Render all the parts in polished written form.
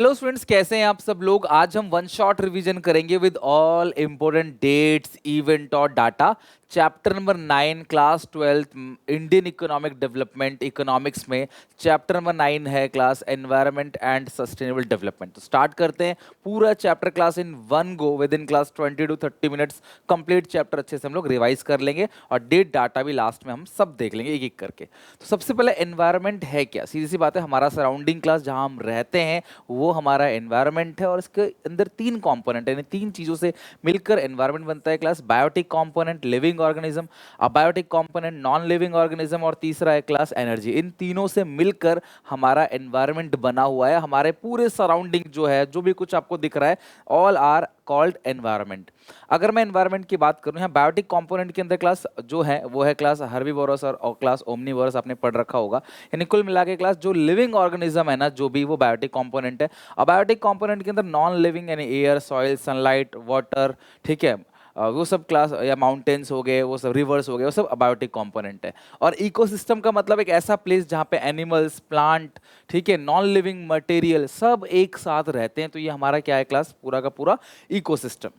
Hello students, कैसे हैं आप सब लोग। आज हम वन शॉट रिवीजन करेंगे with all important dates, event और data. Chapter number 9, class 12, Indian economic development, economics में चैप्टर नंबर 9 है class environment and sustainable development. तो स्टार्ट करते हैं पूरा chapter class in one go with in class 20 to 30 minutes. Complete chapter अच्छे से हम लोग रिवाइज कर लेंगे और डेट डाटा भी लास्ट में हम सब देख लेंगे एक एक करके। तो सबसे पहले एनवायरनमेंट है क्या। सीधी सी बात है, हमारा सराउंडिंग क्लास जहां हम रहते हैं वो हमारा एनवायरनमेंट है और इसके अंदर तीन कंपोनेंट है, यानी तीन चीजों से मिलकर एनवायरनमेंट बनता है class. Biotic component, living organism, abiotic component, non living organism और तीसरा है क्लास एनर्जी। इन तीनों से मिलकर हमारा एनवायरनमेंट बना हुआ है। हमारे पूरे सराउंडिंग जो है, जो भी कुछ आपको दिख रहा है, ऑल आर कॉल्ड एनवायरनमेंट। अगर मैं एनवायरनमेंट की बात करूं, यहाँ बायोटिक कंपोनेंट के अंदर क्लास जो है वो है क्लास हर्बीवोरस और क्लास ओमनीवोरस, आपने पढ़ रखा होगा। यानी कुल मिला के क्लास जो लिविंग ऑर्गेनिज्म है ना, जो भी, वो बायोटिक कंपोनेंट है। अबायोटिक कंपोनेंट के अंदर नॉन लिविंग यानी एयर, सॉइल, सनलाइट, वाटर, ठीक है, वो सब क्लास, या माउंटेन्स हो गए, वो सब रिवर्स हो गए, वो सब अबायोटिक कंपोनेंट है। और इकोसिस्टम का मतलब एक ऐसा प्लेस जहाँ पे एनिमल्स, प्लांट, ठीक है, नॉन लिविंग मटेरियल सब एक साथ रहते हैं। तो ये हमारा क्या है क्लास, पूरा का पूरा ecosystem.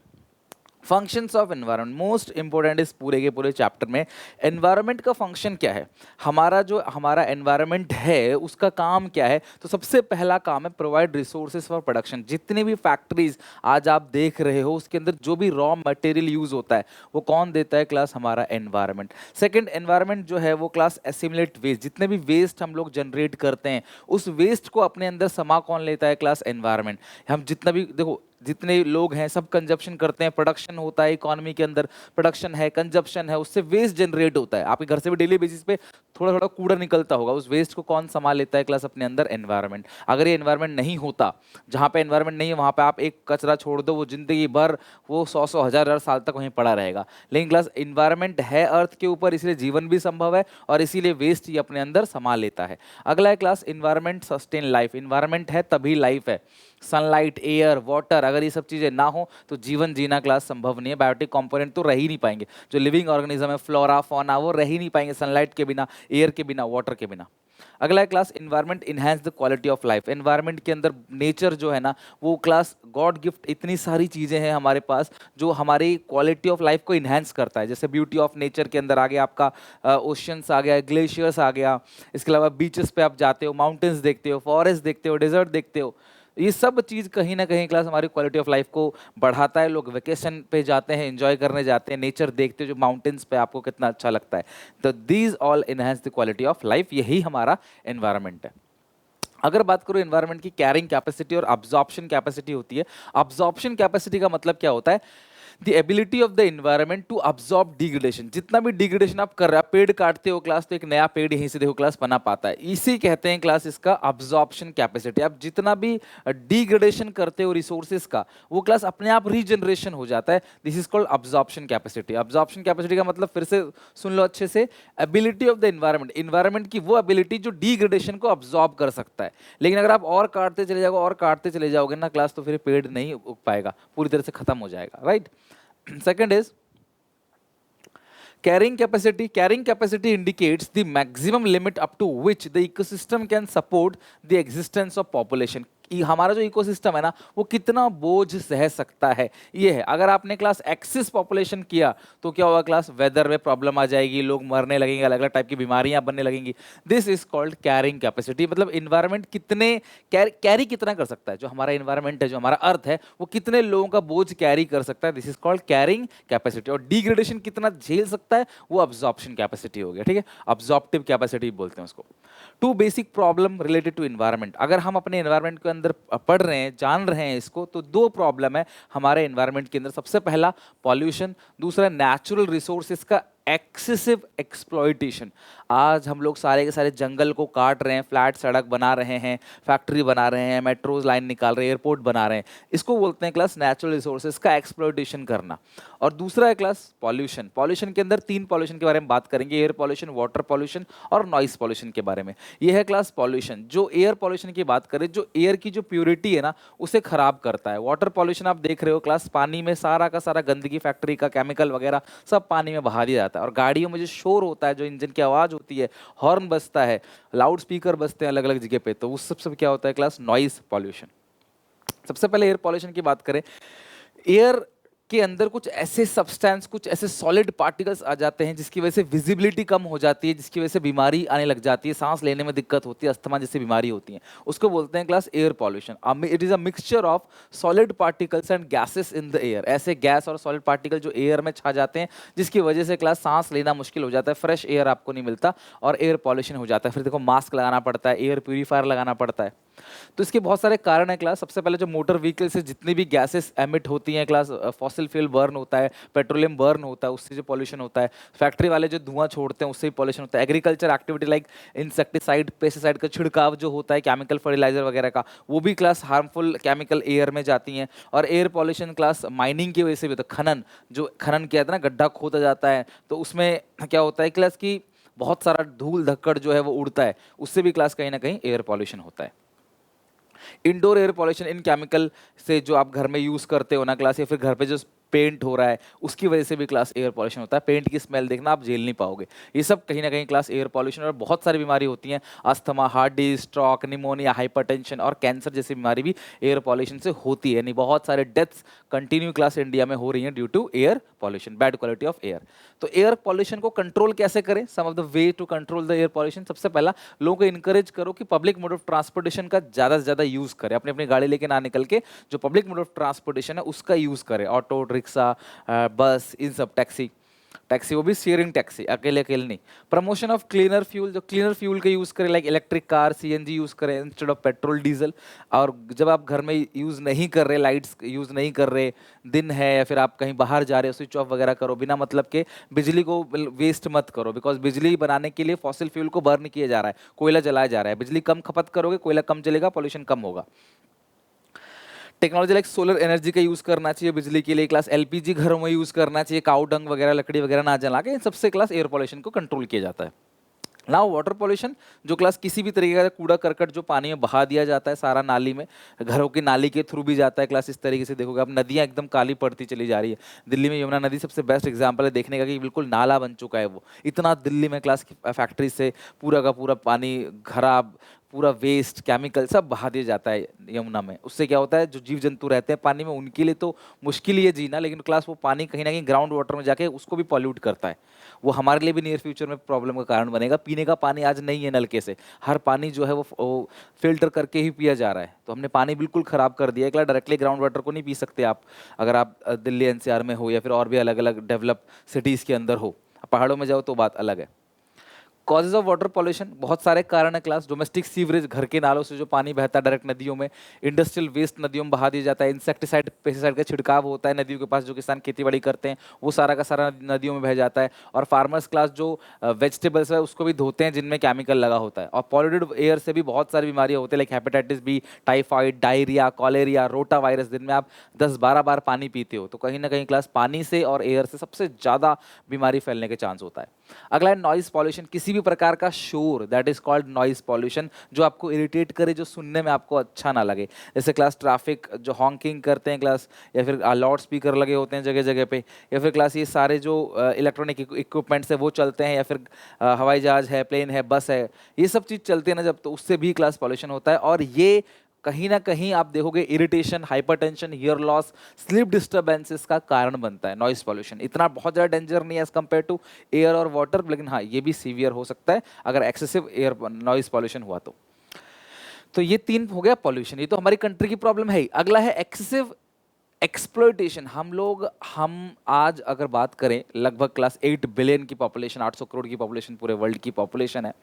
Functions of environment most important इस पूरे के पूरे चैप्टर में। एनवायरनमेंट का फंक्शन क्या है, हमारा जो हमारा एनवायरनमेंट है उसका काम क्या है। तो सबसे पहला काम है प्रोवाइड रिसोर्सेज फॉर प्रोडक्शन। जितनी भी फैक्ट्रीज आज आप देख रहे हो उसके अंदर जो भी रॉ मटेरियल यूज होता है वो कौन देता है क्लास, हमारा एनवायरनमेंट। सेकंड, एनवायरनमेंट जो है वो क्लास एसिमुलेट वेस्ट। जितने भी वेस्ट हम लोग जनरेट करते हैं उस वेस्ट को अपने अंदर समा कौन लेता है क्लास, एनवायरनमेंट। हम जितना भी देखो, जितने लोग हैं सब कंजप्शन करते हैं, प्रोडक्शन होता है इकोनॉमी के अंदर, प्रोडक्शन है, कंजप्शन है, उससे वेस्ट जनरेट होता है। आपके घर से भी डेली बेसिस पे थोड़ा थोड़ा कूड़ा निकलता होगा, उस वेस्ट को कौन संभाल लेता है क्लास, अपने अंदर एनवायरनमेंट। अगर ये एनवायरनमेंट नहीं होता, जहाँ पे एनवायरनमेंट नहीं है वहाँ पे आप एक कचरा छोड़ दो, वो जिंदगी भर वो 100 हजार हजार साल तक वहीं पड़ा रहेगा। लेकिन क्लास इन्वायरमेंट है अर्थ के ऊपर, इसलिए जीवन भी संभव है और इसीलिए वेस्ट ही अपने अंदर संभाल लेता है। अगला है class environment sustain life. Environment है तभी लाइफ है। सनलाइट, एयर, वाटर, अगर ये सब चीज़ें ना हो तो जीवन जीना क्लास संभव नहीं है। बायोटिक कंपोनेंट तो रह ही नहीं पाएंगे, जो लिविंग ऑर्गेनिज्म है, फ्लोरा फौना, वो रह ही नहीं पाएंगे सनलाइट के बिना, एयर के बिना, वाटर के बिना। अगला है class environment enhance the quality of life. Environment के अंदर नेचर जो है ना, वो क्लास गॉड गिफ्ट, इतनी सारी चीज़ें हैं हमारे पास जो हमारी क्वालिटी ऑफ लाइफ को इन्हेंस करता है। जैसे ब्यूटी ऑफ नेचर के अंदर आ गया आपका ओशियंस आ गया, ग्लेशियर्स आ गया, इसके अलावा बीचेस पे आप जाते हो, माउंटेन्स देखते हो, फॉरेस्ट देखते हो, डेजर्ट देखते हो। ये सब चीज़ कहीं ना कहीं क्लास हमारी क्वालिटी ऑफ लाइफ को बढ़ाता है। लोग वेकेशन पे जाते हैं, एंजॉय करने जाते हैं, नेचर देखते हैं, जो माउंटेन्स पे आपको कितना अच्छा लगता है। तो these all enhance the quality of life, यही हमारा एनवायरनमेंट है। अगर बात करो एनवायरनमेंट की, कैरिंग कैपेसिटी और अब्जॉर्प्शन कैपेसिटी होती है। अब्जॉर्प्शन कैपेसिटी का मतलब क्या होता है, the ability of the environment to absorb degradation. जितना भी डिग्रेडेशन आप कर रहे हो, आप पेड़ काटते हो क्लास तो एक नया पेड़ यहीं से देखो क्लास बना पाता है, इसी कहते हैं क्लास इसका अब्जॉर्प्शन कैपेसिटी। आप जितना भी डिग्रेडेशन करते हो रिसोर्सेज का, वो क्लास अपने आप रीजनरेशन हो जाता है। This is called absorption capacity. Absorption capacity का मतलब फिर से सुन लो अच्छे से, ability of the environment, environment की वो एबिलिटी जो डिग्रेडेशन को अब्जॉर्ब कर सकता है। लेकिन अगर आप और काटते चले जाओगे और काटते चले जाओगे ना क्लास, तो फिर पेड़ नहीं उग पाएगा, पूरी तरह से खत्म हो जाएगा, right. Second is carrying capacity. Carrying capacity indicates the maximum limit up to which the ecosystem can support the existence of population. हमारा जो इकोसिस्टम है ना, वो कितना बोझ सह सकता है, ये है। अगर आपने क्लास एक्सिस पॉपुलेशन किया तो क्या होगा क्लास, वेदर में प्रॉब्लम आ जाएगी, लोग मरने लगेंगे, अलग अलग टाइप की बीमारियां बनने लगेंगी। This is called carrying capacity. मतलब इन्वायरमेंट कितने कैरी कितना कर सकता है, जो हमारा इन्वायरमेंट है, जो हमारा अर्थ है, वो कितने लोगों का बोझ कैरी कर सकता है, this is called carrying capacity. और डिग्रेडेशन कितना झेल सकता है, वो अब्जॉर्प्शन कैपेसिटी हो गया, ठीक है, अब्जॉर्प्टिव कैपेसिटी बोलते हैं उसको। Two basic problem related to environment. अगर हम अपने इन्वायरमेंट के अंदर पढ़ रहे हैं, जान रहे हैं इसको, तो दो प्रॉब्लम है हमारे इन्वायरमेंट के अंदर। सबसे पहला पॉल्यूशन, दूसरा नेचुरल रिसोर्सेज का एक्सेसिव एक्सप्लॉइटेशन। आज हम लोग सारे के सारे जंगल को काट रहे हैं, फ्लैट सड़क बना रहे हैं, फैक्ट्री बना रहे हैं, मेट्रोज लाइन निकाल रहे हैं, एयरपोर्ट बना रहे हैं। इसको बोलते हैं क्लास नेचुरल रिसोर्सेज का एक्सप्लॉइटेशन करना। और दूसरा है क्लास पॉल्यूशन। पॉल्यूशन के अंदर तीन पॉल्यूशन के बारे में बात करेंगे, एयर पॉल्यूशन, वाटर पॉल्यूशन और नॉइस पॉल्यूशन के बारे में। यह है क्लास पॉल्यूशन। जो एयर पॉल्यूशन की बात करें, जो एयर की जो प्योरिटी है ना, उसे खराब करता है। वाटर पॉल्यूशन आप देख रहे हो क्लास, पानी में सारा का सारा गंदगी, फैक्ट्री का केमिकल वगैरह सब पानी में बहा दिया जाता है। और गाड़ियों में जो शोर होता है, जो इंजन की आवाज़ होती है, हॉर्न बजता है, लाउड स्पीकर बजते हैं अलग अलग जगह पे, तो उस सब क्या होता है क्लास, नॉइस पॉल्यूशन। सबसे पहले एयर पॉल्यूशन की बात करें, एयर के अंदर कुछ ऐसे सब्सटेंस, कुछ ऐसे सॉलिड पार्टिकल्स आ जाते हैं जिसकी वजह से विजिबिलिटी कम हो जाती है, जिसकी वजह से बीमारी आने लग जाती है, सांस लेने में दिक्कत होती है, अस्थमा जैसी बीमारी होती है, उसको बोलते हैं class air pollution. It is a mixture of solid particles and gases in the air. ऐसे गैस और सॉलिड पार्टिकल जो एयर में छा जाते हैं जिसकी वजह से क्लास सांस लेना मुश्किल हो जाता है, फ्रेश एयर आपको नहीं मिलता और एयर पॉल्यूशन हो जाता है। फिर देखो मास्क लगाना पड़ता है, एयर प्यूरीफायर लगाना पड़ता है। तो इसके बहुत सारे कारण हैं क्लास। सबसे पहले जो मोटर व्हीकल से जितनी भी गैसेस एमिट होती हैं क्लास, फॉसिल फ्यूल बर्न होता है, पेट्रोलियम बर्न होता है, उससे जो पॉल्यूशन होता है। फैक्ट्री वाले जो धुआं छोड़ते हैं उससे भी पॉल्यूशन होता है। Agriculture activity like insecticide, pesticide का छिड़काव जो होता है, केमिकल फर्टिलाइजर वगैरह का, वो भी क्लास हार्मफुल केमिकल एयर में जाती हैं। और एयर पॉल्यूशन क्लास माइनिंग की वजह से भी होता है। खनन, जो खनन किया था ना, गड्ढा खोदा जाता है तो उसमें क्या होता है क्लास की बहुत सारा धूल धक्कड़ जो है वो उड़ता है, उससे भी क्लास कहीं ना कहीं एयर पॉल्यूशन होता है। Indoor air pollution in chemical से जो आप घर में यूज करते हो ना क्लास, या फिर घर पे जो पेंट हो रहा है उसकी वजह से भी क्लास एयर पॉल्यूशन होता है। पेंट की स्मेल देखना आप झेल नहीं पाओगे। ये सब कहीं ना कहीं क्लास एयर पॉल्यूशन। और बहुत सारी बीमारी होती हैं, asthma, heart disease, stroke, pneumonia, hypertension और कैंसर जैसी बीमारी भी एयर पॉल्यूशन से होती है। यानी बहुत सारे डेथ्स कंटिन्यू क्लास इंडिया में हो रही हैं due to air pollution, bad quality of air. तो एयर पॉल्यूशन को कंट्रोल कैसे करें? Some of the way to control the air pollution. सबसे पहला, लोगों को इनकरेज करो कि पब्लिक मोड ऑफ ट्रांसपोर्टेशन का ज़्यादा से ज़्यादा यूज़ करें। अपनी अपनी गाड़ी लेके ना निकल के जो पब्लिक मोड ऑफ ट्रांसपोर्टेशन है उसका यूज़ करें। ऑटो, रिक्शा, बस, इन सब, टैक्सी, टैक्सी वो भी शेयरिंग टैक्सी, अकेले अकेले नहीं। प्रमोशन ऑफ क्लीनर फ्यूल, जो क्लीनर फ्यूल का यूज़ करें like electric car, CNG use करें इंस्टेड ऑफ पेट्रोल डीजल। और जब आप घर में यूज़ नहीं कर रहे, लाइट्स यूज़ नहीं कर रहे, दिन है या फिर आप कहीं बाहर जा रहे हो, स्विच ऑफ वगैरह करो। बिना मतलब के बिजली को वेस्ट मत करो, बिकॉज बिजली बनाने के लिए फॉसिल फ्यूल को बर्न किया जा रहा है, कोयला जलाया जा रहा है। बिजली कम खपत करोगे, कोयला कम जलेगा, पॉल्यूशन कम होगा। टेक्नोलॉजी लाइक सोलर एनर्जी का यूज़ करना चाहिए बिजली के लिए। क्लास एलपीजी घरों में यूज़ करना चाहिए, काऊ डंग वगैरह, लकड़ी वगैरह ना जला के। इन सबसे क्लास एयर पॉल्यूशन को कंट्रोल किया जाता है। नाउ वाटर पॉल्यूशन, जो क्लास किसी भी तरीके का कूड़ा करकट जो पानी में बहा दिया जाता है सारा नाली में, घरों की नाली के थ्रू भी जाता है क्लास। इस तरीके से देखोगे अब नदियाँ एकदम काली पड़ती चली जा रही है। दिल्ली में यमुना नदी सबसे बेस्ट एग्जाम्पल है देखने का कि बिल्कुल नाला बन चुका है वो। इतना दिल्ली में क्लास फैक्ट्री से पूरा का पूरा पानी खराब, पूरा वेस्ट, केमिकल सब बहा दिया जाता है यमुना में। उससे क्या होता है, जो जीव जंतु रहते हैं पानी में उनके लिए तो मुश्किल ही है जीना, लेकिन क्लास वो पानी कहीं ना कहीं ग्राउंड वाटर में जाके उसको भी पॉल्यूट करता है। वो हमारे लिए भी नियर फ्यूचर में प्रॉब्लम का कारण बनेगा। पीने का पानी आज नहीं है नलके से, हर पानी जो है वो फिल्टर करके ही पिया जा रहा है। तो हमने पानी बिल्कुल ख़राब कर दिया है। एक डायरेक्टली ग्राउंड वाटर को नहीं पी सकते आप, अगर आप दिल्ली एनसीआर में हो या फिर और भी अलग अलग डेवलप सिटीज़ के अंदर हो। पहाड़ों में जाओ तो बात अलग है। कॉजेज ऑफ वाटर पॉल्यूशन, बहुत सारे कारण है क्लास। डोमेस्टिक सीवरेज, घर के नालों से जो पानी बहता है डायरेक्ट नदियों में। इंडस्ट्रियल वेस्ट नदियों में बहा दिया जाता है। इंसेक्टिसाइड, पेस्टिसाइड का छिड़काव होता है नदियों के पास, जो किसान खेतीबाड़ी करते हैं वो सारा का सारा नदियों में बह जाता है। और फार्मर्स क्लास जो वेजिटेबल्स है उसको भी धोते हैं जिनमें केमिकल लगा होता है। और पॉल्यूटेड एयर से भी बहुत सारी बीमारियाँ होती है like hepatitis B, typhoid, diarrhoea, cholera, rotavirus. दिन में आप 10-12 बार पानी पीते हो तो कहीं ना कहीं क्लास पानी से और एयर से सबसे ज़्यादा बीमारी फैलने के चांस होता है। अगला है नॉइज पॉल्यूशन, किसी भी प्रकार का शोर, that is called noise pollution, जो आपको इरिटेट करे, जो सुनने में आपको अच्छा ना लगे। जैसे क्लास ट्रैफिक जो हॉकिंग करते हैं क्लास, या फिर लाउड स्पीकर लगे होते हैं जगह जगह पे, या फिर क्लास ये सारे जो इलेक्ट्रॉनिक इक्विपमेंट्स है वो चलते हैं, या फिर हवाई जहाज है, प्लेन है, बस है, ये सब चीज़ चलती है ना जब, तो उससे भी क्लास पॉल्यूशन होता है। और ये कहीं ना कहीं आप देखोगे irritation, hypertension, here loss, sleep disturbances का कारण बनता है नॉइस पॉल्यूशन। इतना बहुत ज़्यादा डेंजर नहीं है एज कम्पेयर टू एयर और वाटर, लेकिन हाँ ये भी सीवियर हो सकता है अगर एक्सेसिव एयर नॉइस पॉल्यूशन हुआ तो ये 3 हो गया पॉल्यूशन, ये तो हमारी कंट्री की प्रॉब्लम है ही। अगला है एक्सेसिव एक्सप्लॉयटेशन। हम आज अगर बात करें, लगभग क्लास 8 बिलियन की पॉपुलेशन, 800 करोड़ की पॉपुलेशन पूरे वर्ल्ड की पॉपुलेशन है।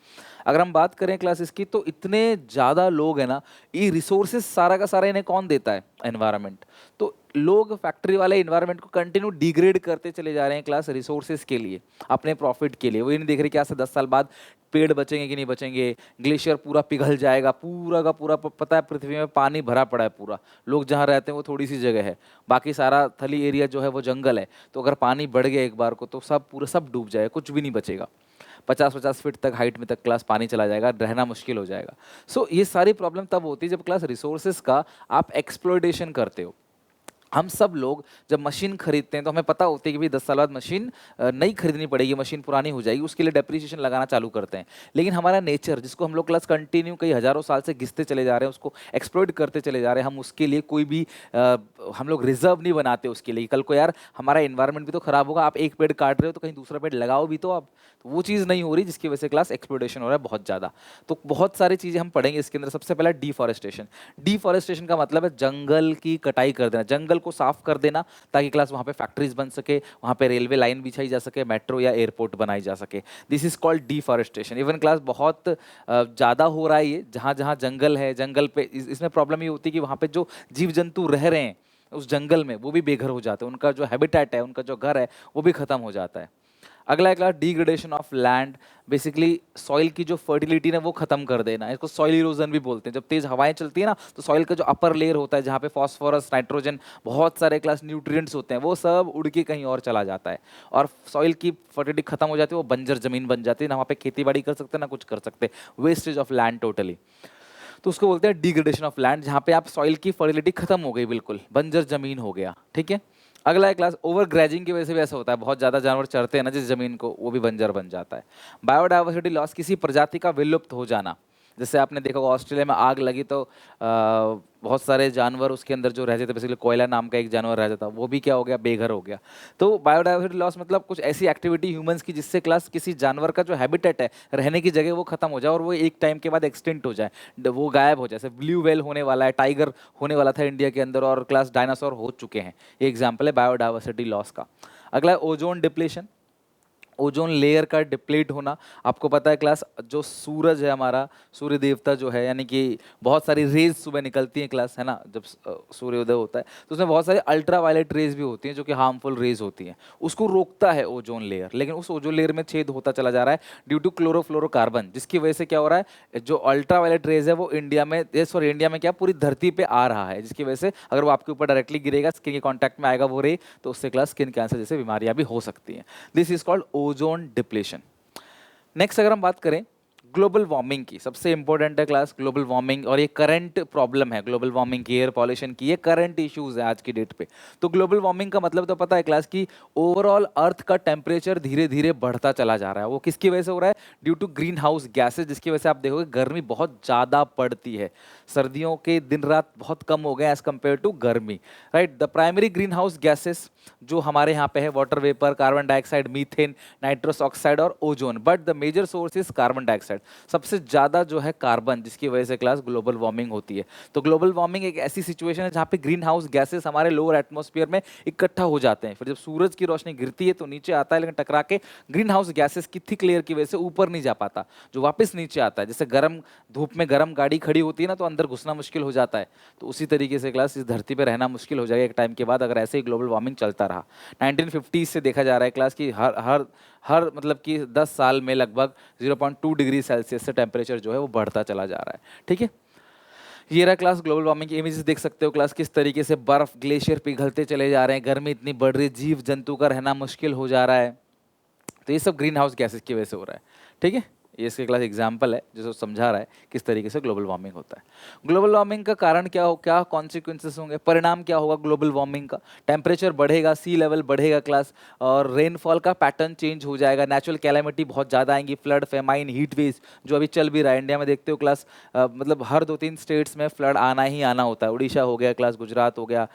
अगर हम बात करें क्लास इसकी, तो इतने ज़्यादा लोग हैं ना, ये रिसोर्सेज सारा का सारा इन्हें कौन देता है? एनवायरनमेंट। तो लोग, फैक्ट्री वाले इन्वायरमेंट को कंटिन्यू डिग्रेड करते चले जा रहे हैं क्लास रिसोर्सेज के लिए, अपने प्रॉफिट के लिए। वो ये नहीं देख रहे कि आज से 10 साल बाद पेड़ बचेंगे कि नहीं बचेंगे, ग्लेशियर पूरा पिघल जाएगा, पूरा का पूरा पता है पृथ्वी में पानी भरा पड़ा है पूरा, लोग जहाँ रहते हैं वो थोड़ी सी जगह है, बाकी सारा थली एरिया जो है वो जंगल है। तो अगर पानी बढ़ गया एक बार को तो सब पूरा सब डूब जाएगा, कुछ भी नहीं बचेगा। 50-50 फीट तक हाइट में तक क्लास पानी चला जाएगा, रहना मुश्किल हो जाएगा। सो ये सारी प्रॉब्लम तब होती है जब क्लास रिसोर्सेज का आप एक्सप्लॉयटेशन करते हो। हम सब लोग जब मशीन खरीदते हैं तो हमें पता होता है कि भाई 10 साल बाद मशीन नई खरीदनी पड़ेगी, मशीन पुरानी हो जाएगी, उसके लिए डेप्रिसिएशन लगाना चालू करते हैं। लेकिन हमारा नेचर, जिसको हम लोग क्लास कंटिन्यू कई हजारों साल से घिसते चले जा रहे हैं, उसको एक्सप्लॉइट करते चले जा रहे हैं, हम उसके लिए कोई भी हम लोग रिजर्व नहीं बनाते उसके लिए। कल को यार हमारा इन्वायरमेंट भी तो खराब होगा, आप एक पेड़ काट रहे हो तो कहीं दूसरा पेड़ लगाओ भी तो आप। तो वो चीज़ नहीं हो रही, जिसकी वजह से क्लास एक्सप्लोइटेशन हो रहा है बहुत ज़्यादा। तो बहुत सारी चीज़ें हम पढ़ेंगे इसके अंदर। सबसे पहला डिफॉरेस्टेशन। डिफॉरेस्टेशन का मतलब है जंगल की कटाई कर देना, जंगल को साफ कर देना, ताकि क्लास वहाँ पे फैक्ट्रीज बन सके, वहाँ पे रेलवे लाइन बिछाई जा सके, मेट्रो या एयरपोर्ट बनाई जा सके। This is called deforestation. Even class बहुत ज़्यादा हो रहा है ये, जहाँ जहाँ जंगल है, जंगल पे इसमें प्रॉब्लम ये होती है कि वहाँ पे जो जीव जंतु रह रहे हैं उस जंगल में, वो भी बेघर हो जाते हैं, उनका जो हैबिटेट है, उनका जो घर है, वो भी खत्म हो जाता है। अगला है class degradation of land. Basically soil की जो फर्टिलिटी है वो खत्म कर देना, इसको सॉइल इरोजन भी बोलते हैं। जब तेज हवाएं चलती है ना, तो सॉइल का जो अपर लेयर होता है, जहाँ पे फॉस्फोरस, नाइट्रोजन, बहुत सारे क्लास न्यूट्रिएंट्स होते हैं, वो सब उड़ के कहीं और चला जाता है और सॉइल की फर्टिलिटी खत्म हो जाती है, वो बंजर जमीन बन जाती है, ना वहाँ पे खेती बाड़ी कर सकते, ना कुछ कर सकते, वेस्टेज ऑफ लैंड टोटली। तो उसको बोलते हैं डिग्रेडेशन ऑफ लैंड, जहाँ पे आप सॉइल की फर्टिलिटी खत्म हो गई, बिल्कुल बंजर जमीन हो गया। ठीक है। अगला है क्लास ओवर ग्रेजिंग की वजह से भी ऐसा होता है, बहुत ज्यादा जानवर चरते हैं ना जिस जमीन को, वो भी बंजर बन जाता है। बायोडाइवर्सिटी लॉस, किसी प्रजाति का विलुप्त हो जाना। जैसे आपने देखा होगा ऑस्ट्रेलिया में आग लगी तो बहुत सारे जानवर उसके अंदर जो रहते थे, बेसिकली कोयला नाम का एक जानवर रहता था, वो भी क्या हो गया, बेघर हो गया। तो बायोडाइवर्सिटी लॉस मतलब कुछ ऐसी एक्टिविटी ह्यूमंस की जिससे क्लास किसी जानवर का जो हैबिटेट है, रहने की जगह, वो खत्म हो जाए और वो एक टाइम के बाद एक्सटिंक्ट हो जाए, वो गायब हो जाए। जैसे ब्लू व्हेल होने वाला है, टाइगर होने वाला था इंडिया के अंदर, और क्लास डायनासोर हो चुके हैं। ये एग्जाम्पल है बायोडाइवर्सिटी लॉस का। अगला है ओजोन डिप्लेशन। ओजोन लेयर का डिप्लीट होना। आपको पता है क्लास, जो सूरज है हमारा, सूर्य देवता जो है, यानी कि बहुत सारी रेज सुबह निकलती हैं क्लास, है ना, जब सूर्योदय होता है, तो उसमें बहुत सारी अल्ट्रा वायलेट रेज भी होती हैं जो कि हार्मफुल रेज होती हैं। उसको रोकता है ओजोन लेयर, लेकिन उस ओजोन लेयर में छेद होता चला जा रहा है ड्यू टू क्लोरोफ्लोरोकार्बन, जिसकी वजह से क्या हो रहा है, जो अल्ट्रा वायलेट रेज है वो इंडिया में, सॉरी इंडिया में क्या, पूरी धरती पे आ रहा है, जिसकी वजह से अगर वो आपके ऊपर डायरेक्टली गिरेगा, स्किन के कॉन्टैक्ट में आएगा वो रे, तो उससे क्लास स्किन कैंसर जैसे बीमारियां भी हो सकती हैं। This is called ozone depletion. Next अगर हम बात करें ग्लोबल वार्मिंग की, सबसे इंपॉर्टेंट है क्लास ग्लोबल वार्मिंग, और ये करंट प्रॉब्लम है ग्लोबल वार्मिंग की, एयर पॉल्यूशन की, ये करंट इश्यूज है आज की डेट पे। तो ग्लोबल वार्मिंग का मतलब तो पता है क्लास की, ओवरऑल अर्थ का टेम्परेचर धीरे धीरे बढ़ता चला जा रहा है। वो किसकी वजह से हो रहा है, due to green house gases, जिसकी वजह से आप देखोगे गर्मी बहुत ज़्यादा पड़ती है। सर्दियों के दिन रात बहुत कम हो गए एज कम्पेयर टू गर्मी, right. The primary greenhouse gases जो हमारे यहाँ पे है, water vapour, carbon dioxide, methane, nitrous oxide और ozone, but the major source is carbon dioxide. सबसे ज्यादा जो है कार्बन, जिसकी वजह से क्लास ग्लोबल वार्मिंग होती है। तो ग्लोबल वार्मिंग एक ऐसी सिचुएशन है जहाँ पे ग्रीन हाउस गैसेस हमारे लोअर एटमॉस्फेयर में इकट्ठा हो जाते हैं, फिर जब सूरज की रोशनी गिरती है तो नीचे आता है, लेकिन टकरा के ग्रीन हाउस गैसेस की थिक लेयर की वजह से ऊपर नहीं जा पाता, जो वापस नीचे आता है। जैसे गर्म धूप में गर्म गाड़ी खड़ी होती है ना, तो अंदर घुसना मुश्किल हो जाता है, तो उसी तरीके से क्लास इस धरती पर रहना मुश्किल हो जाएगा एक टाइम के बाद, अगर ऐसे ही ग्लोबल वार्मिंग चलता रहा। 1950 से देखा जा रहा है क्लास की हर हर हर मतलब कि 10 साल में लगभग 0.2 डिग्री सेल्सियस से टेम्परेचर जो है वो बढ़ता चला जा रहा है। ठीक है। ये रहा क्लास ग्लोबल वार्मिंग की इमेजेस, देख सकते हो क्लास किस तरीके से बर्फ, ग्लेशियर पिघलते चले जा रहे हैं, गर्मी इतनी बढ़ रही है, जीव जंतु का रहना मुश्किल हो जा रहा है। तो ये सब ग्रीन हाउस गैसेस की वजह से हो रहा है। ठीक है। ये इसके क्लास एग्जाम्पल है जो समझा रहा है किस तरीके से ग्लोबल वार्मिंग होता है। ग्लोबल वार्मिंग का कारण क्या हो, क्या कॉन्सिक्वेंसेस होंगे, परिणाम क्या होगा ग्लोबल वार्मिंग का, टेम्परेचर बढ़ेगा, सी लेवल बढ़ेगा क्लास, और रेनफॉल का पैटर्न चेंज हो जाएगा, नेचुरल कैलेमिटी बहुत ज़्यादा आएंगी, फ्लड, फेमाइन, हीट वेव्स जो अभी चल भी रहा है इंडिया में, देखते हो क्लास, मतलब हर 2-3 स्टेट्स में फ्लड आना ही आना होता है। उड़ीसा हो गया क्लास, गुजरात हो गया,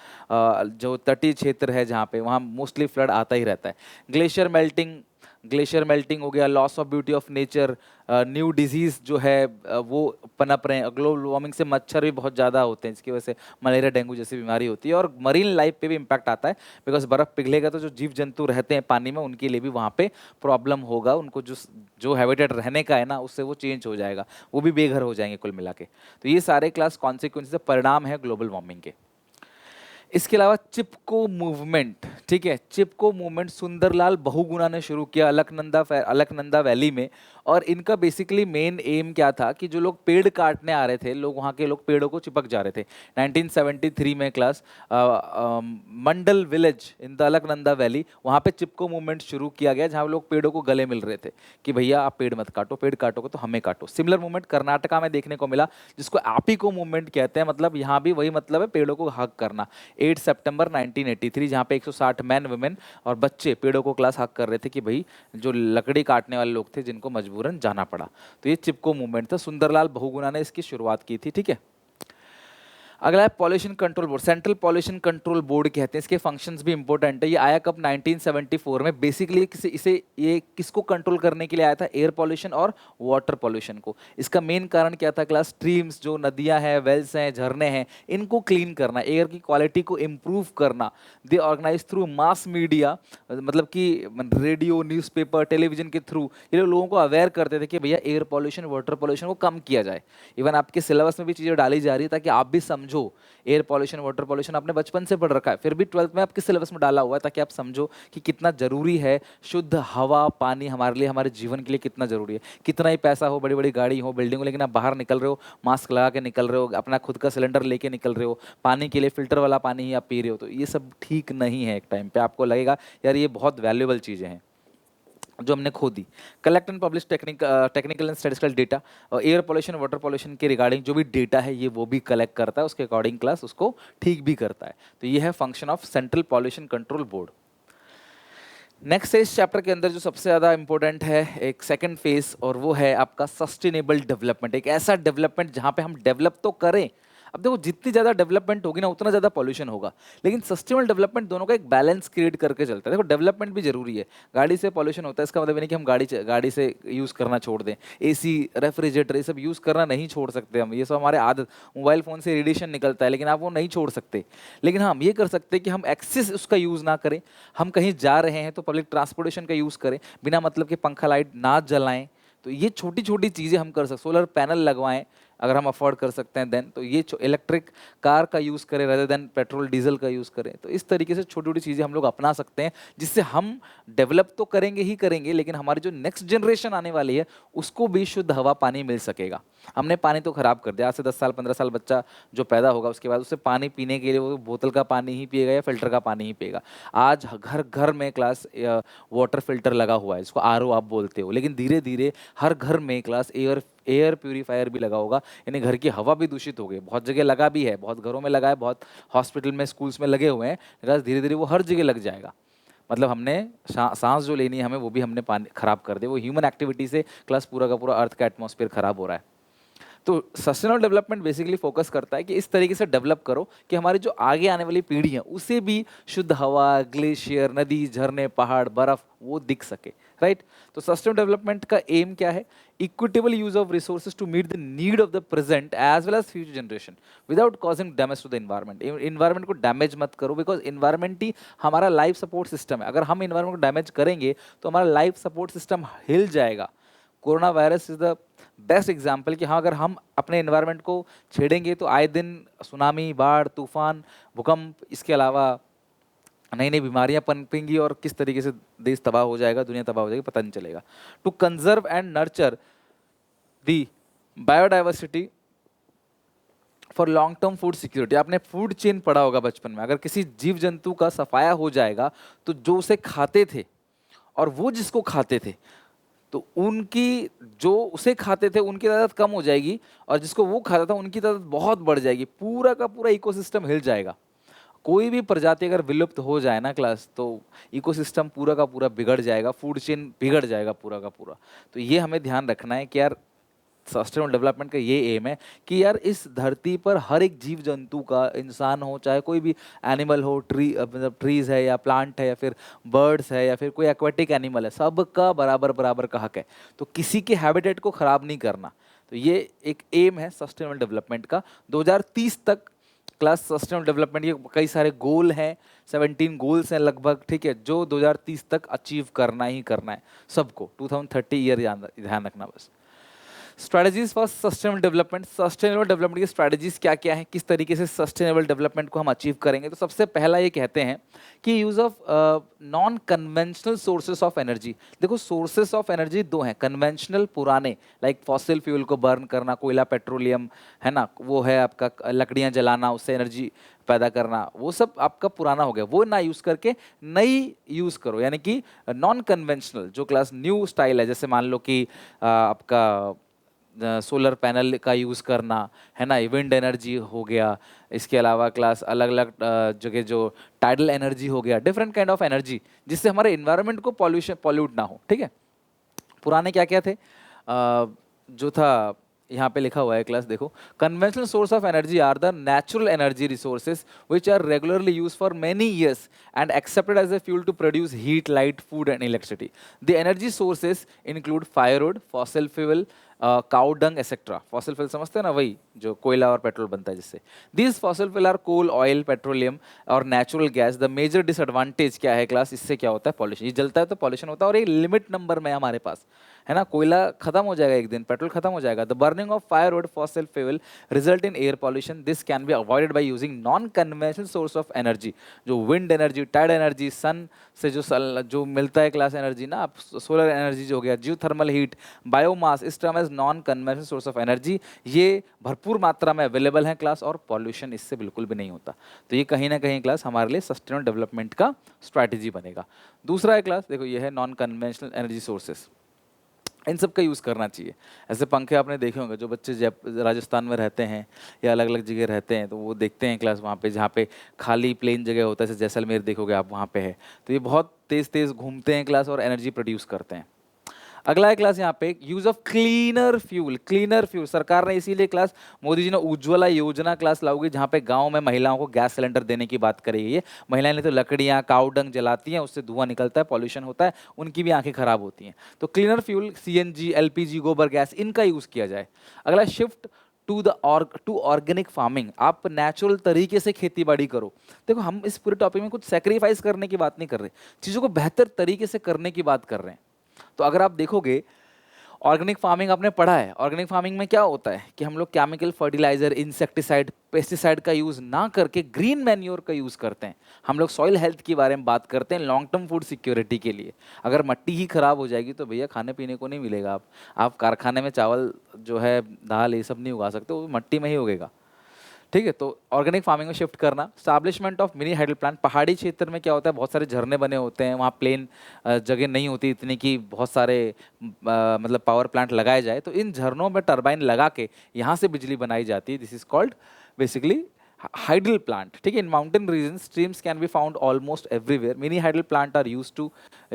जो तटीय क्षेत्र है जहाँ पे, वहाँ मोस्टली फ्लड आता ही रहता है। ग्लेशियर मेल्टिंग हो गया, loss of beauty of nature, new disease जो है वो पनप रहे हैं। ग्लोबल वार्मिंग से मच्छर भी बहुत ज़्यादा होते हैं, जिसकी वजह से मलेरिया, डेंगू जैसी बीमारी होती है, और मरीन लाइफ पे भी इम्पैक्ट आता है, बिकॉज बर्फ़ पिघलेगा तो जो जीव जंतु रहते हैं पानी में, उनके लिए भी वहाँ पे प्रॉब्लम होगा, उनको जो जो हैबिटेट रहने का है ना, उससे वो चेंज हो जाएगा, वो भी बेघर हो जाएंगे कुल मिला के। तो ये सारे क्लास कॉन्सिक्वेंसेस, परिणाम है ग्लोबल वार्मिंग के। इसके अलावा चिपको मूवमेंट, ठीक है, चिपको मूवमेंट सुंदरलाल बहुगुणा ने शुरू किया अलकनंदा वैली में, और इनका बेसिकली मेन एम क्या था कि जो लोग पेड़ काटने आ रहे थे, लोग वहाँ के लोग पेड़ों को चिपक जा रहे थे। 1973 में class Mandal village in the Alaknanda valley, वहाँ पे चिपको मूवमेंट शुरू किया गया, जहाँ लोग पेड़ों को गले मिल रहे थे कि भैया आप पेड़ मत काटो, पेड़ काटोगे तो हमें काटो। सिमिलर मूवमेंट कर्नाटका में देखने को मिला, जिसको एपिको मूवमेंट कहते हैं, मतलब यहाँ भी वही मतलब है, पेड़ों को हक करना। 8 सितंबर 1983, जहाँ पे 160 मैन वुमेन और बच्चे पेड़ों को क्लास हक कर रहे थे कि भाई जो लकड़ी काटने वाले लोग थे जिनको मजबूरन जाना पड़ा। तो ये चिपको मूवमेंट था, सुंदरलाल बहुगुणा ने इसकी शुरुआत की थी, ठीक है। अगला है pollution control board, central pollution control board कहते हैं, इसके फंक्शंस भी इंपॉर्टेंट है। ये आया कब? 1974 में। बेसिकली इसे ये किसको कंट्रोल करने के लिए आया था? एयर पॉल्यूशन और वाटर पॉल्यूशन को। इसका मेन कारण क्या था क्लास? स्ट्रीम्स, जो नदियां हैं, वेल्स हैं, झरने हैं, इनको क्लीन करना, एयर की क्वालिटी को इम्प्रूव करना। They organise through mass media, मतलब कि रेडियो, न्यूज़पेपर, टेलीविजन के थ्रू ये लोगों को अवेयर करते थे कि भैया एयर पॉल्यूशन, वाटर पॉल्यूशन को कम किया जाए। इवन आपके सिलेबस में भी चीज़ें डाली जा रही है ताकि आप भी समझो। एयर पॉल्यूशन, वाटर पॉल्यूशन आपने बचपन से पढ़ रखा है, फिर भी 12th में आपके सिलेबस में डाला हुआ है ताकि आप समझो कि कितना जरूरी है शुद्ध हवा, पानी हमारे लिए, हमारे जीवन के लिए कितना जरूरी है। कितना ही पैसा हो, बड़ी बड़ी गाड़ी हो, बिल्डिंग हो, लेकिन आप बाहर निकल रहे हो, मास्क लगा के निकल रहे हो, अपना खुद का सिलेंडर लेके निकल रहे हो, पानी के लिए फिल्टर वाला पानी ही आप पी रहे हो, तो ये सब ठीक नहीं है। एक टाइम पे आपको लगेगा यार ये बहुत वैल्यूएबल चीजें हैं जो हमने खो दी। Collect and publish technical and statistical data, air pollution, water pollution के रिगार्डिंग जो भी डेटा है ये वो भी कलेक्ट करता है, उसके अकॉर्डिंग क्लास उसको ठीक भी करता है। तो ये है function of central pollution control board. Next है इस चैप्टर के अंदर जो सबसे ज़्यादा इंपॉर्टेंट है, एक सेकंड फेज, और वो है आपका सस्टेनेबल डेवलपमेंट। एक ऐसा डेवलपमेंट जहाँ पे हम डेवलप तो करें, अब देखो जितनी ज़्यादा डेवलपमेंट होगी ना उतना ज़्यादा पॉल्यूशन होगा, लेकिन सस्टेनेबल डेवलपमेंट दोनों का एक बैलेंस क्रिएट करके चलता है। देखो डेवलपमेंट भी जरूरी है, गाड़ी से पॉल्यूशन होता है, इसका मतलब ये नहीं कि हम गाड़ी से यूज़ करना छोड़ दें। एसी, रेफ्रिजरेटर, ये सब यूज़ करना नहीं छोड़ सकते हम, ये सब हमारे आदत। मोबाइल फ़ोन से रेडिएशन निकलता है लेकिन आप वो नहीं छोड़ सकते, लेकिन हाँ हम ये कर सकते हैं कि हम एक्सेस उसका यूज़ ना करें। हम कहीं जा रहे हैं तो पब्लिक ट्रांसपोर्टेशन का यूज़ करें, बिना मतलब के पंखा लाइट ना जलाएं। तो ये छोटी छोटी चीज़ें हम कर सकते, सोलर पैनल लगवाएं अगर हम अफोर्ड कर सकते हैं देन। तो ये इलेक्ट्रिक कार का यूज़ करें रेदर देन पेट्रोल डीजल का यूज़ करें। तो इस तरीके से छोटी छोटी चीज़ें हम लोग अपना सकते हैं, जिससे हम डेवलप तो करेंगे ही करेंगे, लेकिन हमारी जो नेक्स्ट जनरेशन आने वाली है उसको भी शुद्ध हवा, पानी मिल सकेगा। हमने पानी तो खराब कर दिया, आज से 10 साल 15 साल बच्चा जो पैदा होगा उसके बाद उससे पानी पीने के लिए वो बोतल का पानी ही पिएगा या फिल्टर का पानी ही पिएगा। आज घर घर में क्लास वाटर फिल्टर लगा हुआ है, इसको आरओ आप बोलते हो, लेकिन धीरे धीरे हर घर में क्लास एयर प्यूरीफायर भी लगा होगा, यानी घर की हवा भी दूषित हो गई। बहुत जगह लगा भी है, बहुत घरों में लगा है, बहुत हॉस्पिटल में, स्कूल्स में लगे हुए हैं। धीरे धीरे वो हर जगह लग जाएगा। मतलब हमने सांस जो लेनी है हमें, वो भी हमने पानी खराब कर दे। वो ह्यूमन एक्टिविटी से क्लास पूरा का पूरा अर्थ का एटमॉस्फेयर खराब हो रहा है। तो सस्टेनेबल डेवलपमेंट बेसिकली फोकस करता है कि इस तरीके से डेवलप करो कि हमारी जो आगे आने वाली पीढ़ी है उसे भी शुद्ध हवा, ग्लेशियर, नदी, झरने, पहाड़, बर्फ वो दिख सके, राइट। तो सस्टेनेबल डेवलपमेंट का एम क्या है? Equitable use of resources to meet the need of the present as well as future generation without causing damage to the environment. Environment को डैमेज मत करो, बिकॉज इन्वायरमेंट ही हमारा लाइफ सपोर्ट सिस्टम है। अगर हम इन्वायरमेंट को डैमेज करेंगे तो हमारा लाइफ सपोर्ट सिस्टम हिल जाएगा। Corona virus is the best example कि हाँ अगर हम अपने एनवायरनमेंट को छेड़ेंगे तो आए दिन सुनामी, बाढ़, तूफान, भूकंप, इसके अलावा नई नई बीमारियां पनपेंगी और किस तरीके से देश तबाह हो जाएगा, दुनिया तबाह हो जाएगी, पता नहीं चलेगा। To conserve and nurture the biodiversity for long term food security. आपने फूड चेन पढ़ा होगा बचपन में, अगर किसी जीव जंतु का सफाया हो जाएगा तो जो उसे खाते थे और वो जिसको खाते थे, तो उनकी जो उसे खाते थे उनकी तादाद कम हो जाएगी और जिसको वो खाता था उनकी तादाद बहुत बढ़ जाएगी। पूरा का पूरा इकोसिस्टम हिल जाएगा। कोई भी प्रजाति अगर विलुप्त हो जाए ना क्लास, तो इकोसिस्टम पूरा का पूरा बिगड़ जाएगा, फूड चेन बिगड़ जाएगा पूरा का पूरा। तो ये हमें ध्यान रखना है कि यार सस्टेनेबल डेवलपमेंट का ये एम है कि यार इस धरती पर हर एक जीव जंतु का, इंसान हो चाहे कोई भी एनिमल हो, मतलब ट्रीज है या प्लांट है या फिर बर्ड्स है या फिर कोई एक्वेटिक एनिमल है, सबका बराबर बराबर का हक है। तो किसी के हैबिटेट को ख़राब नहीं करना। तो ये एक एम है सस्टेनेबल डेवलपमेंट का। 2030 तक क्लास सस्टेनेबल डेवलपमेंट के कई सारे गोल हैं, 17 गोल्स हैं लगभग, ठीक है, जो 2030 तक अचीव करना ही करना है सबको। 2030 ईयर ध्यान रखना बस। Strategies for sustainable development, sustainable development की स्ट्रेटजीज क्या क्या है, किस तरीके से सस्टेनेबल डेवलपमेंट को हम अचीव करेंगे। तो सबसे पहला ये कहते हैं कि use of non conventional sources of energy. देखो सोर्सेस ऑफ एनर्जी दो हैं, कन्वेंशनल पुराने लाइक फॉसिल फ्यूल को बर्न करना, कोयला पेट्रोलियम है ना, वो है आपका लकड़ियां जलाना उससे एनर्जी पैदा करना, वो सब आपका पुराना हो गया, वो ना यूज करके नई यूज करो, यानी कि नॉन कन्वेंशनल जो क्लास न्यू स्टाइल है, जैसे मान लो कि आपका सोलर पैनल का यूज़ करना है ना, विंड एनर्जी हो गया, इसके अलावा क्लास अलग अलग जगह जो टाइडल एनर्जी हो गया, डिफरेंट काइंड ऑफ एनर्जी जिससे हमारे इन्वायरमेंट को पॉल्यूट ना हो। ठीक है, पुराने क्या क्या थे जो था यहाँ पे लिखा हुआ है क्लास, देखो conventional source of energy are the natural energy resources which are regularly use for many years and accepted as a fuel to produce heat, light, food and electricity. The energy sources include firewood, fossil fuel, cow dung etcetera. Fossil fuel समझते हैं ना, वही जो कोयला और petrol बनता है जिससे। These fossil fuel are coal, oil, petroleum और natural gas. The major disadvantage क्या है क्लास, इससे क्या होता है, पॉल्यूशन। ये जलता है तो पॉल्यूशन होता है, और एक लिमिट नंबर में हमारे पास है ना, कोयला खत्म हो जाएगा एक दिन, पेट्रोल खत्म हो जाएगा। The burning of firewood, fossil fuel result in air pollution. This can be avoided by using non conventional source of energy, जो wind energy, tide energy, sun से जो मिलता है क्लास एनर्जी ना, सोलर एनर्जी जो हो गया, geothermal heat, biomass, is term as non conventional source of energy. ये भरपूर मात्रा में अवेलेबल है क्लास, और पॉल्यूशन इससे बिल्कुल भी नहीं होता। तो ये कहीं ना कहीं क्लास हमारे लिए सस्टेनेबल डेवलपमेंट का स्ट्रैटेजी बनेगा। दूसरा है क्लास, देखो ये है नॉन कन्वेंशनल एनर्जी सोर्सेस, इन सब का यूज़ करना चाहिए। ऐसे पंखे आपने देखे होंगे, जो बच्चे राजस्थान में रहते हैं या अलग अलग जगह रहते हैं, तो वो देखते हैं क्लास वहाँ पे जहाँ पे खाली प्लेन जगह होता है, जैसे जैसलमेर देखोगे आप, वहाँ पे है, तो ये बहुत तेज़ तेज़ घूमते हैं क्लास और एनर्जी प्रोड्यूस करते हैं। अगला है क्लास यहाँ पे use of cleaner fuel. Cleaner fuel सरकार ने इसीलिए क्लास मोदी जी ने उज्ज्वला योजना क्लास लाऊगी, जहाँ पे गांव में महिलाओं को गैस सिलेंडर देने की बात करी गई है। महिलाएं तो लकड़ियाँ, काऊ डंग जलाती हैं, उससे धुआं निकलता है, पॉल्यूशन होता है, उनकी भी आंखें खराब होती हैं। तो क्लीनर फ्यूल, सीएनजी, एलपीजी, गोबर गैस, इनका यूज किया जाए। अगला शिफ्ट टू ऑर्गेनिक फार्मिंग, आप नेचुरल तरीके से खेती बाड़ी करो। देखो हम इस पूरे टॉपिक में कुछ सेक्रीफाइस करने की बात नहीं कर रहे, चीज़ों को बेहतर तरीके से करने की बात कर रहे हैं। तो अगर आप देखोगे ऑर्गेनिक फार्मिंग आपने पढ़ा है, ऑर्गेनिक फार्मिंग में क्या होता है कि हम लोग केमिकल फर्टिलाइजर, इंसेक्टिसाइड, पेस्टिसाइड का यूज़ ना करके ग्रीन मैन्योर का यूज़ करते हैं। हम लोग सॉइल हेल्थ के बारे में बात करते हैं लॉन्ग टर्म फूड सिक्योरिटी के लिए। अगर मट्टी ही खराब हो जाएगी तो भैया खाने पीने को नहीं मिलेगा। आप कारखाने में चावल जो है, दाल, ये सब नहीं उगा सकते, वो मट्टी में ही उगेगा। ठीक है, तो ऑर्गेनिक फार्मिंग में शिफ्ट करना। Establishment of mini hydel plant, पहाड़ी क्षेत्र में क्या होता है, बहुत सारे झरने बने होते हैं, वहाँ प्लेन जगह नहीं होती इतनी कि बहुत सारे मतलब पावर प्लांट लगाए जाए, तो इन झरनों में टरबाइन लगा के यहाँ से बिजली बनाई जाती है। This is called basically hydel plant. ठीक है, in mountain regions streams can be found almost everywhere. Mini hydel plant are used to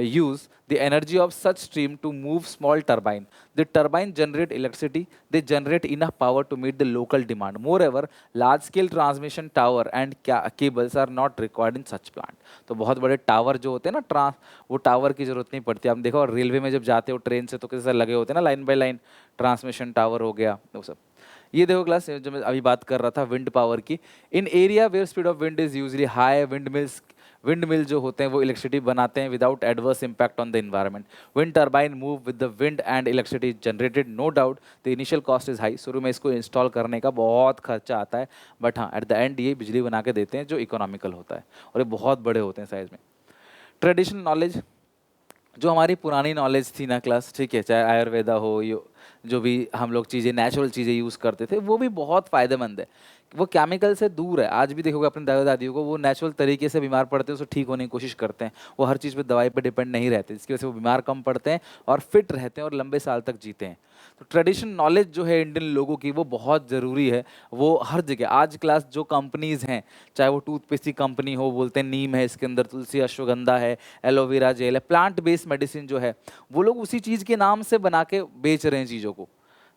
use the energy of such stream to move small turbine. The turbine generate electricity, they generate enough power to meet the local demand. Moreover, large scale transmission tower and cables are not required in such plant. तो बहुत बड़े tower जो होते हैं ना, वो tower की जरूरत नहीं पड़ती। आप देखो रेलवे में जब जाते हो ट्रेन से, तो कैसे लगे होते हैं ना, line by line, transmission tower हो गया, वो सब। ये देखो क्लास, जो मैं अभी बात कर रहा था विंड पावर की, in area where speed of wind is usually high, windmill जो होते हैं वो इलेक्ट्रिसिटी बनाते हैं without adverse impact on the environment. Wind turbine move with the wind and electricity generated, no doubt the initial cost is high. शुरू में इसको install करने का बहुत खर्चा आता है, बट हाँ एट द एंड ये बिजली बना के देते हैं जो इकोनॉमिकल होता है, और ये बहुत बड़े होते हैं साइज में। ट्रेडिशनल नॉलेज, जो हमारी पुरानी नॉलेज थी ना क्लास, ठीक है, चाहे आयुर्वेदा हो, जो भी हम लोग चीज़ें, नेचुरल चीज़ें यूज़ करते थे, वो भी बहुत फ़ायदेमंद है। वो केमिकल से दूर है। आज भी देखोगे अपने दादा दादियों को, वो नेचुरल तरीके से बीमार पड़ते हैं, उसको ठीक होने की कोशिश करते हैं। वो हर चीज़ पे दवाई पे डिपेंड नहीं रहते, जिसकी वजह से वो बीमार कम पड़ते हैं और फिट रहते हैं और लंबे साल तक जीते हैं। तो ट्रेडिशनल नॉलेज जो है इंडियन लोगों की, वो बहुत ज़रूरी है। वो हर जगह आज क्लास जो कंपनीज़ हैं, चाहे वो टूथपेस्ट की कंपनी हो, बोलते हैं नीम है इसके अंदर, तुलसी, अश्वगंधा है, एलोवेरा जेल है, प्लांट बेस्ड मेडिसिन जो है, वो लोग उसी चीज़ के नाम से बना के बेच रहे हैं चीज़ों को।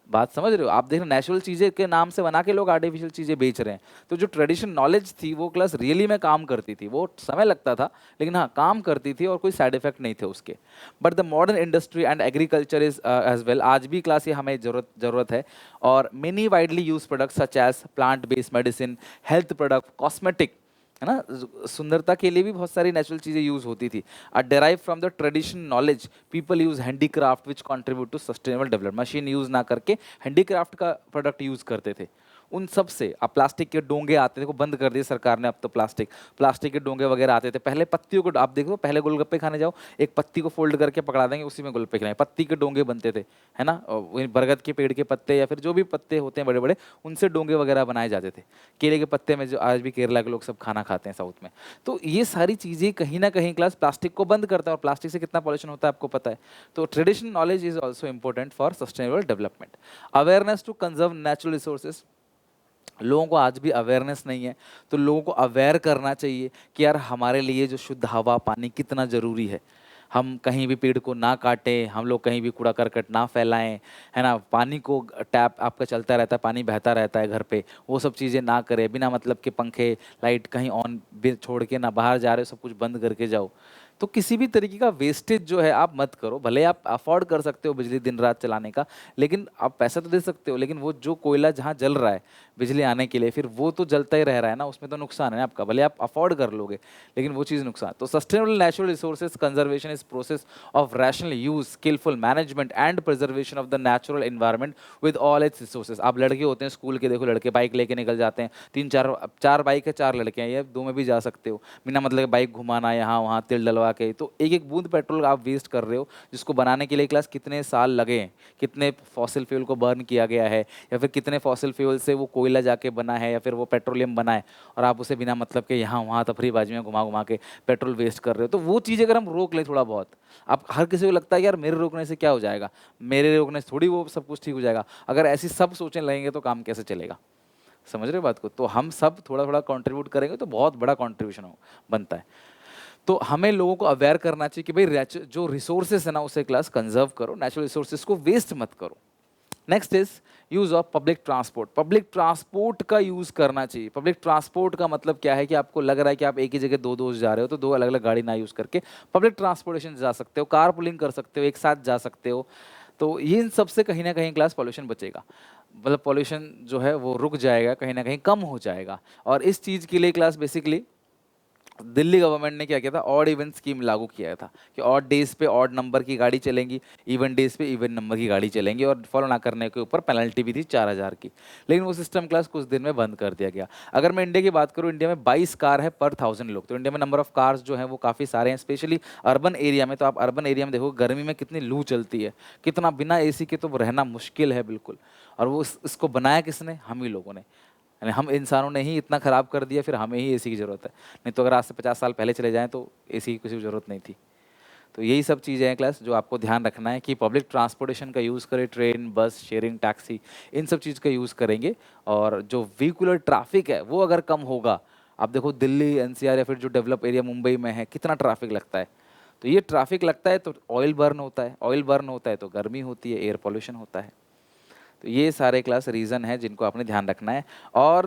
बात समझ रहे हो आप? देखना, नेचुरल चीज़ें के नाम से बना के लोग आर्टिफिशियल चीज़ें बेच रहे हैं। तो जो ट्रेडिशनल नॉलेज थी वो क्लास रियली में काम करती थी। वो समय लगता था, लेकिन हाँ काम करती थी और कोई साइड इफेक्ट नहीं थे उसके। But the modern industry and agriculture is as well, आज भी क्लास ये हमें ज़रूरत है। और many widely use products such as plant based medicine, health product, cosmetic है ना, सुंदरता के लिए भी बहुत सारी नेचुरल चीजें यूज होती थी। Are derive from the traditional knowledge, people use handicraft which contribute to sustainable development. Machine use ना करके हैंडीक्राफ्ट का प्रोडक्ट यूज करते थे। उन सब से अब प्लास्टिक के डोंगे आते थे, को बंद कर दिए सरकार ने अब तो। प्लास्टिक के डोंगे वगैरह आते थे। पहले पत्तियों को आप देखो, पहले गोलगप्पे खाने जाओ, एक पत्ती को फोल्ड करके पकड़ा देंगे, उसी में गोलगप्पे खिलाएंगे। पत्ती के डोंगे बनते थे, है ना, और वही बरगद के पेड़ के पत्ते या फिर जो भी पत्ते होते हैं बड़े बड़े, उनसे डोंगे वगैरह बनाए जाते थे। केले के पत्ते में जो आज भी केरला के लोग सब खाना खाते हैं साउथ में। तो ये सारी चीज़ें कहीं ना कहीं क्लास प्लास्टिक को बंद करता है, और प्लास्टिक से कितना पॉल्यूशन होता है आपको पता है। तो traditional knowledge is also important for sustainable development. Awareness to conserve natural resources, लोगों को आज भी अवेयरनेस नहीं है, तो लोगों को अवेयर करना चाहिए कि यार हमारे लिए जो शुद्ध हवा पानी कितना ज़रूरी है। हम कहीं भी पेड़ को ना काटें, हम लोग कहीं भी कूड़ा करकट ना फैलाएं, है ना, पानी को, टैप आपका चलता रहता है, पानी बहता रहता है घर पे, वो सब चीज़ें ना करें। बिना मतलब के पंखे लाइट कहीं ऑन छोड़ के ना, बाहर जा रहे हो सब कुछ बंद करके जाओ। तो किसी भी तरीके का वेस्टेज जो है आप मत करो। भले आप अफोर्ड कर सकते हो बिजली दिन रात चलाने का, लेकिन आप पैसा तो दे सकते हो, लेकिन वो जो कोयला जहाँ जल रहा है बिजली आने के लिए, फिर वो तो जलता ही रह रहा है ना, उसमें तो नुकसान है आपका। भले आप अफोर्ड कर लोगे, लेकिन वो चीज़ नुकसान। तो sustainable natural resources conservation is process of rational use, skilful management and preservation of the natural environment with all its resources. आप लड़के होते हैं स्कूल के, देखो लड़के बाइक लेके निकल जाते हैं, तीन चार चार बाइक है, चार लड़के हैं, ये दो में भी जा सकते हो, बिना मतलब बाइक घुमाना यहाँ वहाँ तेल डलवा के। तो एक एक बूंद पेट्रोल आप वेस्ट कर रहे हो, जिसको बनाने के लिए क्लास कितने साल लगे हैं, कितने फॉसिल फ्यूल को बर्न किया गया है, या फिर कितने फॉसिल फ्यूल से वो कोयला जाके बना है, या फिर वो पेट्रोलियम बना है, और आप उसे बिना मतलब के यहाँ वहाँ तफरीबाजी में घुमा घुमा के पेट्रोल वेस्ट कर रहे हो। तो वो चीज़ अगर हम रोक लें थोड़ा बहुत, आप हर किसी को लगता है कि यार मेरे रोकने से क्या हो जाएगा, मेरे रोकने से थोड़ी वो सब कुछ ठीक हो जाएगा। अगर ऐसी सब सोचने लगेंगे तो काम कैसे चलेगा, समझ रहे हो बात को। तो हम सब थोड़ा थोड़ा कंट्रीब्यूट करेंगे तो बहुत बड़ा कंट्रीब्यूशन बनता है। तो हमें लोगों को अवेयर करना चाहिए कि भाई जो रिसोर्सेस है ना उसे क्लास कंजर्व करो, नेचुरल रिसोर्सेज को वेस्ट मत करो। Next is use of public transport. Public transport का यूज करना चाहिए। पब्लिक ट्रांसपोर्ट का मतलब क्या है कि आपको लग रहा है कि आप एक ही जगह दो दोस्त जा रहे हो, तो दो अलग अलग गाड़ी ना यूज करके पब्लिक ट्रांसपोर्टेशन जा सकते हो, कार पुलिंग कर सकते हो, एक साथ जा सकते हो। तो ये इन सबसे कहीं ना कहीं क्लास पॉल्यूशन बचेगा, मतलब पॉल्यूशन जो है वो रुक जाएगा, कहीं ना कहीं कम हो जाएगा। और इस चीज़ के लिए क्लास बेसिकली दिल्ली गवर्नमेंट ने क्या किया था, ऑड इवन स्कीम लागू किया था कि ऑड डेज पे ऑड नंबर की गाड़ी चलेंगी, इवन डेज पे इवन नंबर की गाड़ी चलेंगी, और फॉलो ना करने के ऊपर पेनल्टी भी थी 4,000 की। लेकिन वो सिस्टम क्लास कुछ दिन में बंद कर दिया गया। अगर मैं इंडिया की बात करूँ, इंडिया में 22 कार है पर 1000 लोग। तो इंडिया में नंबर ऑफ कार्स जो है वो काफ़ी सारे हैं, स्पेशली अर्बन एरिया में। तो आप अर्बन एरिया में देखो गर्मी में कितनी लू चलती है, कितना बिना एसी के तो रहना मुश्किल है बिल्कुल। और वो इसको बनाया किसने, हम ही लोगों ने, यानी हम इंसानों ने ही इतना ख़राब कर दिया, फिर हमें ही एसी की ज़रूरत है। नहीं तो अगर आज से 50 साल पहले चले जाएं तो एसी की किसी को ज़रूरत नहीं थी। तो यही सब चीज़ें हैं क्लास जो आपको ध्यान रखना है कि पब्लिक ट्रांसपोर्टेशन का यूज़ करें, ट्रेन बस शेयरिंग टैक्सी, इन सब चीज़ का यूज़ करेंगे। और जो व्हीकुलर ट्रैफिक है वो अगर कम होगा, आप देखो दिल्ली एनसीआर या फिर जो डेवलप एरिया मुंबई में है, कितना ट्रैफिक लगता है। तो ये ट्रैफिक लगता है तो ऑयल बर्न होता है, ऑयल बर्न होता है तो गर्मी होती है, एयर पॉल्यूशन होता है। तो ये सारे क्लास रीज़न है जिनको आपने ध्यान रखना है। और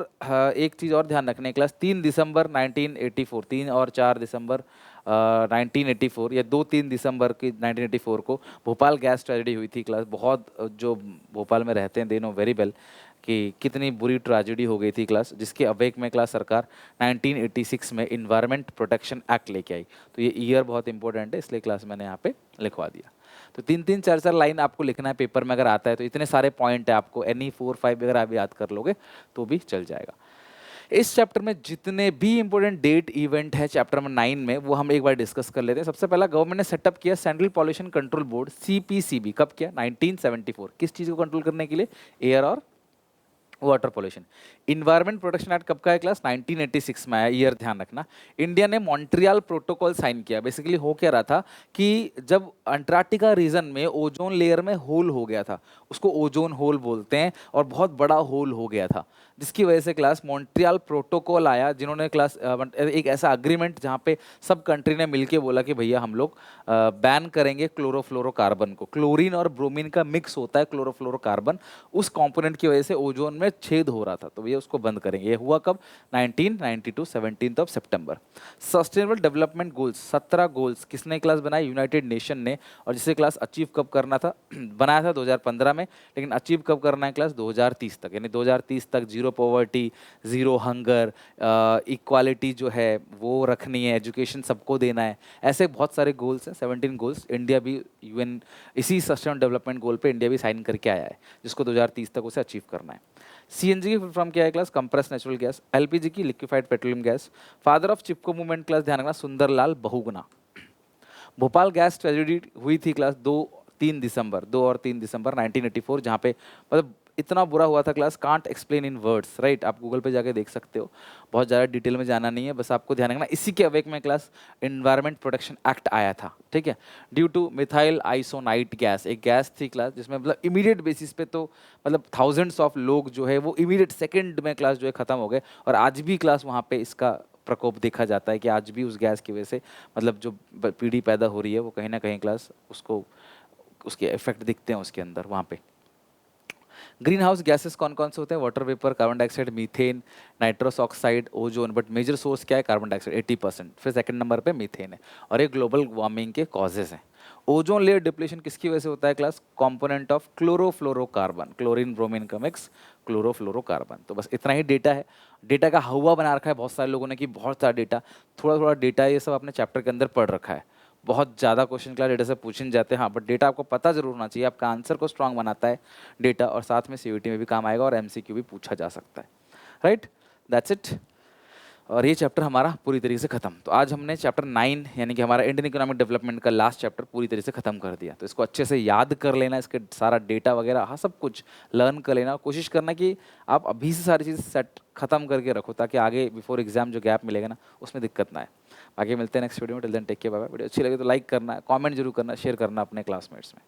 एक चीज़ और ध्यान रखने क्लास, 3 दिसंबर 1984, 3 और 4 दिसंबर 1984 या 2-3 दिसंबर की 1984 को भोपाल गैस ट्रेजेडी हुई थी क्लास। बहुत जो भोपाल में रहते हैं दे नो वेरी वेल कि कितनी बुरी ट्रेजेडी हो गई थी क्लास, जिसके अवेक में क्लास सरकार 1986 में इन्वायरमेंट प्रोटेक्शन एक्ट लेके आई। तो ये ईयर बहुत इंपॉर्टेंट है, इसलिए क्लास मैंने यहाँ पे लिखवा दिया। तो 3-3 4-4 लाइन आपको लिखना है पेपर में, अगर आता है तो इतने सारे पॉइंट है, आपको एनी 4-5 अगर आप याद कर लोगे तो भी चल जाएगा। इस चैप्टर में जितने भी इंपॉर्टेंट डेट इवेंट है चैप्टर नंबर 9 में, वो हम एक बार डिस्कस कर लेते हैं। सबसे पहला गवर्नमेंट ने सेटअप किया central pollution control board, CPCB. कब किया, 1974। किस चीज़ को कंट्रोल करने के लिए, एयर और water pollution. Environment protection act कब का है क्लास, 1986 में आया, ईयर ध्यान रखना। इंडिया ने मॉन्ट्रियल प्रोटोकॉल साइन किया। बेसिकली हो क्या रहा था कि जब अंटार्कटिका रीजन में ओजोन लेयर में होल हो गया था, उसको ओजोन होल बोलते हैं, और बहुत बड़ा होल हो गया था, जिसकी वजह से क्लास मॉन्ट्रियल प्रोटोकॉल आया, जिन्होंने क्लास एक ऐसा अग्रीमेंट जहाँ पे सब कंट्री ने मिलके बोला कि भैया हम लोग बैन करेंगे क्लोरोफ्लोरोकार्बन को। क्लोरीन और ब्रोमीन का मिक्स होता है क्लोरोफ्लोरोकार्बन, उस कंपोनेंट की वजह से ओजोन में छेद हो रहा था, तो भैया उसको बंद करेंगे। ये हुआ कब, 1992 17 सितंबर। सस्टेनेबल डेवलपमेंट गोल्स, 17 गोल्स किसने क्लास बनाई, यूनाइटेड नेशन ने। और जिसे क्लास अचीव कब करना था बनाया था 2015 में, लेकिन अचीव कब करना है क्लास, 2030 तक। यानी 2030 तक 0 zero poverty, zero hunger, equality जो है वो रखनी है, एजुकेशन सबको देना है। ऐसे बहुत सारे गोल्स हैं, 17 गोल्स। इंडिया भी यूएन इसी सस्टेनेबल डेवलपमेंट गोल पे इंडिया भी साइन करके आया है, जिसको 2030 तक उसे अचीव करना है। सीएनजी की फुल फॉर्म क्या है class? Compress natural gas. LPG की liquefied petroleum gas. Father of Chipko movement class ध्यान रखना, सुंदरलाल बहुगुणा। भोपाल गैस ट्रेजेडी हुई थी क्लास 2 और 3 दिसंबर 1984, जहाँ पे मतलब इतना बुरा हुआ था class, can't explain in words, right? आप गूगल पे जाके देख सकते हो, बहुत ज़्यादा डिटेल में जाना नहीं है, बस आपको ध्यान रखना इसी के अवेक में क्लास इन्वायरमेंट प्रोटेक्शन एक्ट आया था, ठीक है? ड्यू टू मिथाइल आइसोनाइट गैस, एक गैस थी क्लास जिसमें मतलब इमीडिएट बेसिस पे तो मतलब थाउजेंड्स ऑफ लोग जो है वो इमीडिएट सेकेंड में क्लास जो है ख़त्म हो गए। और आज भी क्लास वहाँ पे इसका प्रकोप देखा जाता है कि आज भी उस गैस की वजह से मतलब जो पीढ़ी पैदा हो रही है वो कहीं ना कहीं क्लास उसको उसके इफेक्ट दिखते हैं उसके अंदर वहाँ पे। ग्रीन हाउस गैसेस कौन कौन से होते हैं? Water vapour, carbon dioxide, methane, nitrous oxide, ozone. But major source क्या है? Carbon dioxide 80%। फिर सेकंड नंबर पे मीथेन है, और ये ग्लोबल वार्मिंग के कॉजेज हैं। ओजोन लेयर डिप्लीशन किसकी वजह से होता है class? Component of chlorofluorocarbon, chlorine bromine का मिक्स, क्लोरोफ्लोरोकार्बन। तो बस इतना ही डेटा है। डेटा का हवा बना रखा है बहुत सारे लोगों ने कि बहुत सारा डेटा, थोड़ा थोड़ा डेटा ये सब अपने चैप्टर के अंदर पढ़ रखा है। बहुत ज़्यादा क्वेश्चन क्लास डेटा से पूछे जाते हैं, हाँ, बट डेटा आपको पता जरूर होना चाहिए, आपका आंसर को स्ट्रांग बनाता है डेटा, और साथ में सीयूईटी में भी काम आएगा और एमसीक्यू भी पूछा जा सकता है, राइट? That's it. और ये चैप्टर हमारा पूरी तरीके से खत्म। तो आज हमने चैप्टर 9 यानी कि हमारा इंडियन इकोनॉमिक डेवलपमेंट का लास्ट चैप्टर पूरी तरीके से खत्म कर दिया। तो इसको अच्छे से याद कर लेना, इसके सारा डेटा वगैरह हाँ सब कुछ लर्न कर लेना। कोशिश करना कि आप अभी से सारी चीज़ सेट खत्म करके रखो, ताकि आगे बिफोर एग्जाम जो गैप मिलेगा ना उसमें दिक्कत ना आए। बाकी मिलते हैं नेक्स्ट वीडियो में। Till then take care, bye bye. Video अच्छी लगे तो लाइक करना, कमेंट जरूर करना, शेयर करना अपने क्लासमेट्स में।